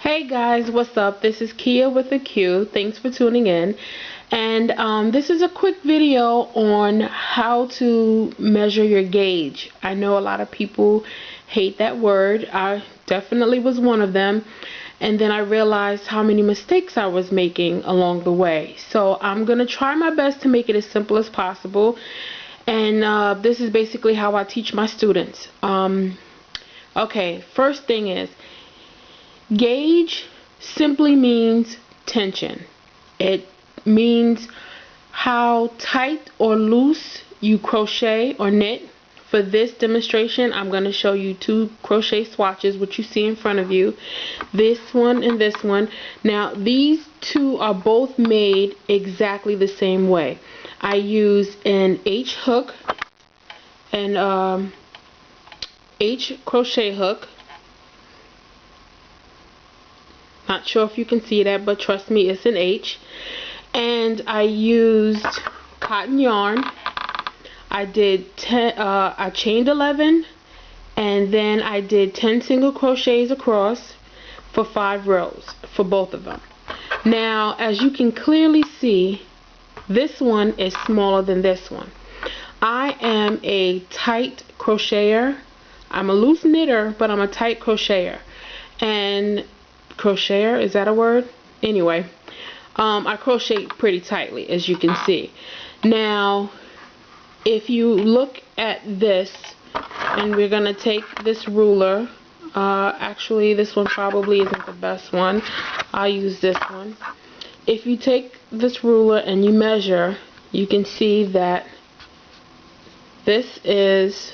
Hey guys, what's up? This is Kia with a Q. Thanks for tuning in. And this is a quick video on how to measure your gauge. I know a lot of people hate that word. I definitely was one of them. And then I realized how many mistakes I was making along the way. So I'm going to try my best to make it as simple as possible. And this is basically how I teach my students. Okay, first thing is, gauge simply means tension. It means how tight or loose you crochet or knit. For this demonstration, I'm going to show you two crochet swatches, which you see in front of you. This one and this one. Now, these two are both made exactly the same way. I use an H hook and H crochet hook. Not sure if you can see that, but trust me, it's an H. And I used cotton yarn. I chained 11, and then I did 10 single crochets across for 5 rows for both of them. Now, as you can clearly see, this one is smaller than this one. I am a tight crocheter. I'm a loose knitter, but I'm a tight crocheter. And crocheter, is that a word? Anyway, I crochet pretty tightly, as you can see. Now, if you look at this, and we're going to take this ruler, actually this one probably isn't the best one. I'll use this one. If you take this ruler and you measure, you can see that this is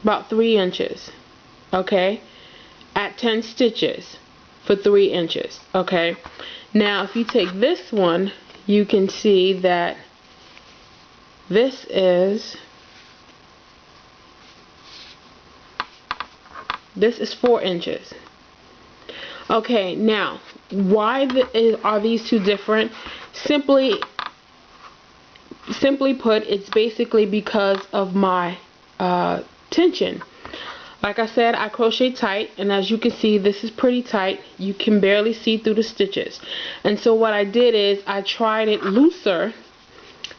about 3 inches, okay, at 10 stitches for 3 inches, okay. Now if you take this one, you can see that this is 4 inches. Okay, now why are these two different? Simply put, it's basically because of my tension. Like I said, I crochet tight, and as you can see, this is pretty tight. You can barely see through the stitches. And so what I did is I tried it looser,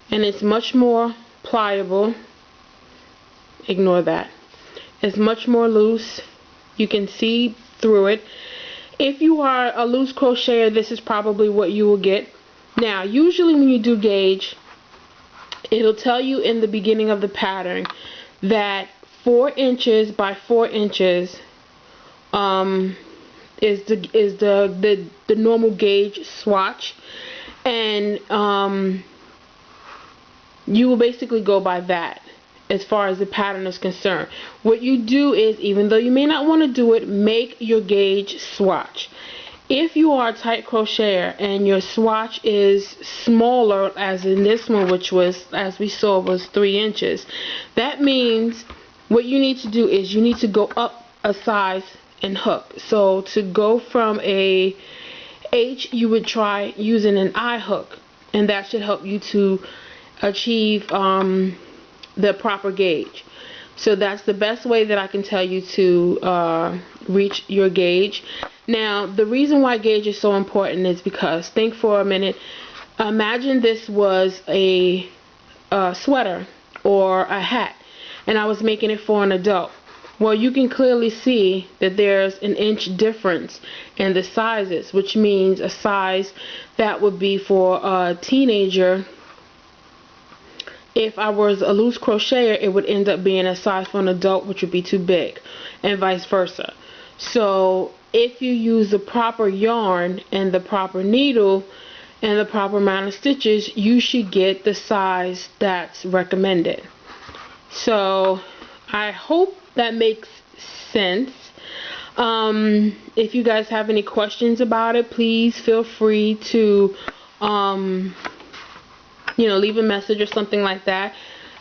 and it's much more pliable. Ignore that. It's much more loose. You can see through it. If you are a loose crocheter, this is probably what you will get. Now, usually when you do gauge, it'll tell you in the beginning of the pattern that 4 inches by 4 inches is the normal gauge swatch, and you will basically go by that as far as the pattern is concerned. What you do is, even though you may not want to do it, make your gauge swatch. If you are a tight crocheter and your swatch is smaller, as in this one, which was, as we saw, was 3 inches, that means what you need to do is you need to go up a size and hook. So to go from a H, you would try using an I hook, and that should help you to achieve the proper gauge. So that's the best way that I can tell you to reach your gauge. Now, the reason why gauge is so important is because, think for a minute, imagine this was a sweater or a hat, and I was making it for an adult. Well, you can clearly see that there's an inch difference in the sizes, which means a size that would be for a teenager. If I was a loose crocheter, it would end up being a size for an adult, which would be too big, and vice versa. So if you use the proper yarn and the proper needle and the proper amount of stitches, you should get the size that's recommended. So I hope that makes sense. If you guys have any questions about it, please feel free to leave a message or something like that,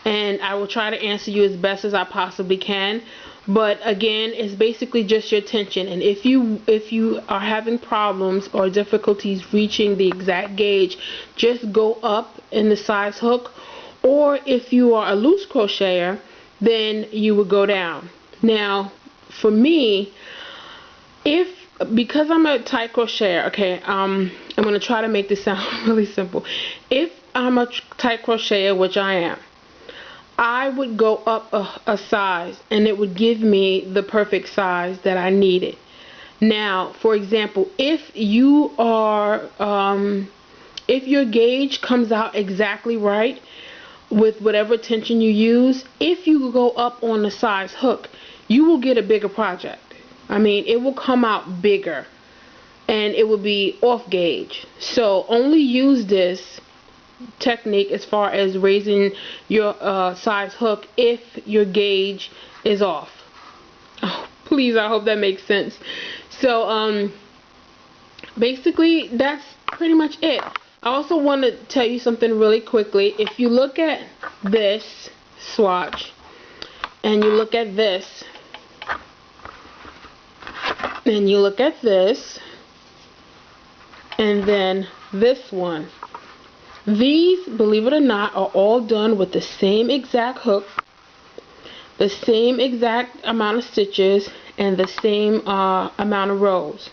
and I will try to answer you as best as I possibly can. But again, it's basically just your tension, and if you are having problems or difficulties reaching the exact gauge, just go up in the size hook, or if you are a loose crocheter, then you would go down. Now, for me, if because I'm a tight crocheter, okay, I'm going to try to make this sound really simple. If I'm a tight crocheter, which I am, I would go up a size and it would give me the perfect size that I needed. Now, for example, if you are, if your gauge comes out exactly right with whatever tension you use, if you go up on the size hook, you will get a bigger project. I mean, it will come out bigger and it will be off gauge. So only use this technique as far as raising your size hook if your gauge is off. Oh, please, I hope that makes sense. So basically that's pretty much it. I also want to tell you something really quickly. If you look at this swatch and you look at this and you look at this and then this one, these, believe it or not, are all done with the same exact hook, the same exact amount of stitches, and the same amount of rows.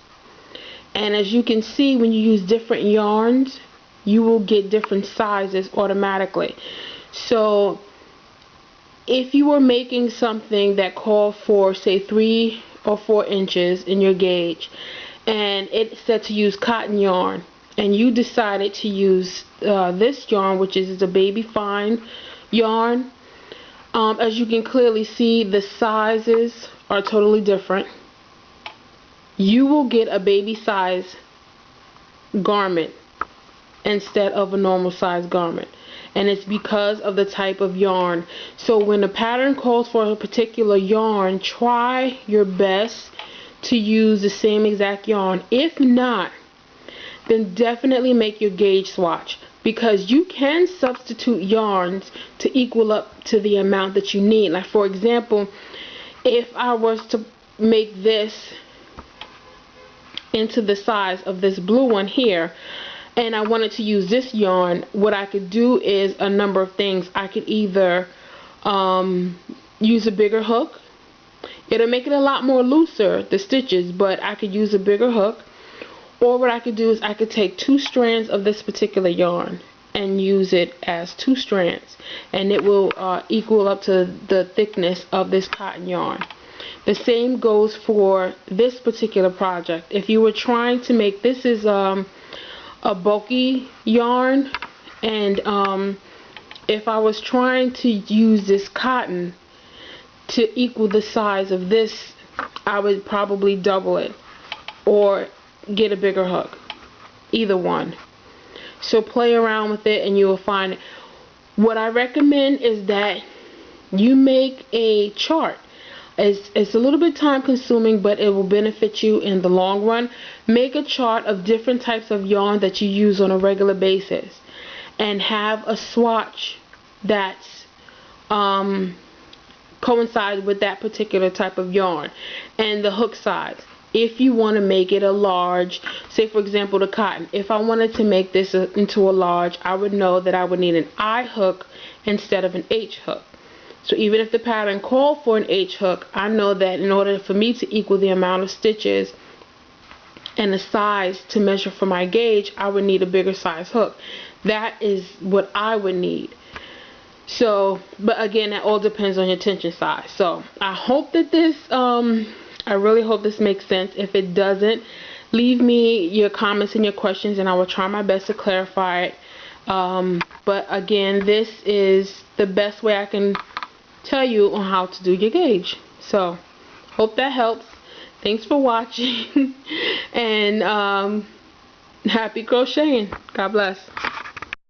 And as you can see, when you use different yarns, you will get different sizes automatically. So if you were making something that called for, say, 3 or 4 inches in your gauge, and it said to use cotton yarn, and you decided to use this yarn, which is the baby fine yarn, as you can clearly see, the sizes are totally different. You will get a baby size garment instead of a normal size garment, and it's because of the type of yarn. So when the pattern calls for a particular yarn, try your best to use the same exact yarn. If not, then definitely make your gauge swatch, because you can substitute yarns to equal up to the amount that you need. Like, for example, if I was to make this into the size of this blue one here, and I wanted to use this yarn, what I could do is a number of things. I could either use a bigger hook. It'll make it a lot more looser, the stitches, but I could use a bigger hook. Or what I could do is I could take 2 strands of this particular yarn and use it as 2 strands, and it will equal up to the thickness of this cotton yarn. The same goes for this particular project. If you were trying to make, this is a bulky yarn, and if I was trying to use this cotton to equal the size of this, I would probably double it or get a bigger hook, either one. So play around with it and you will find it. What I recommend is that you make a chart. It's a little bit time consuming, but it will benefit you in the long run. Make a chart of different types of yarn that you use on a regular basis, and have a swatch that's coincides with that particular type of yarn and the hook size. If you want to make it a large, say for example the cotton, if I wanted to make this into a large, I would know that I would need an I hook instead of an H hook. So even if the pattern called for an H hook, I know that in order for me to equal the amount of stitches and the size to measure for my gauge, I would need a bigger size hook. That is what I would need. So, but again, that all depends on your tension size. So I hope that this I really hope this makes sense. If it doesn't, leave me your comments and your questions and I will try my best to clarify it. But again, this is the best way I can tell you on how to do your gauge. So hope that helps. Thanks for watching and happy crocheting. God bless.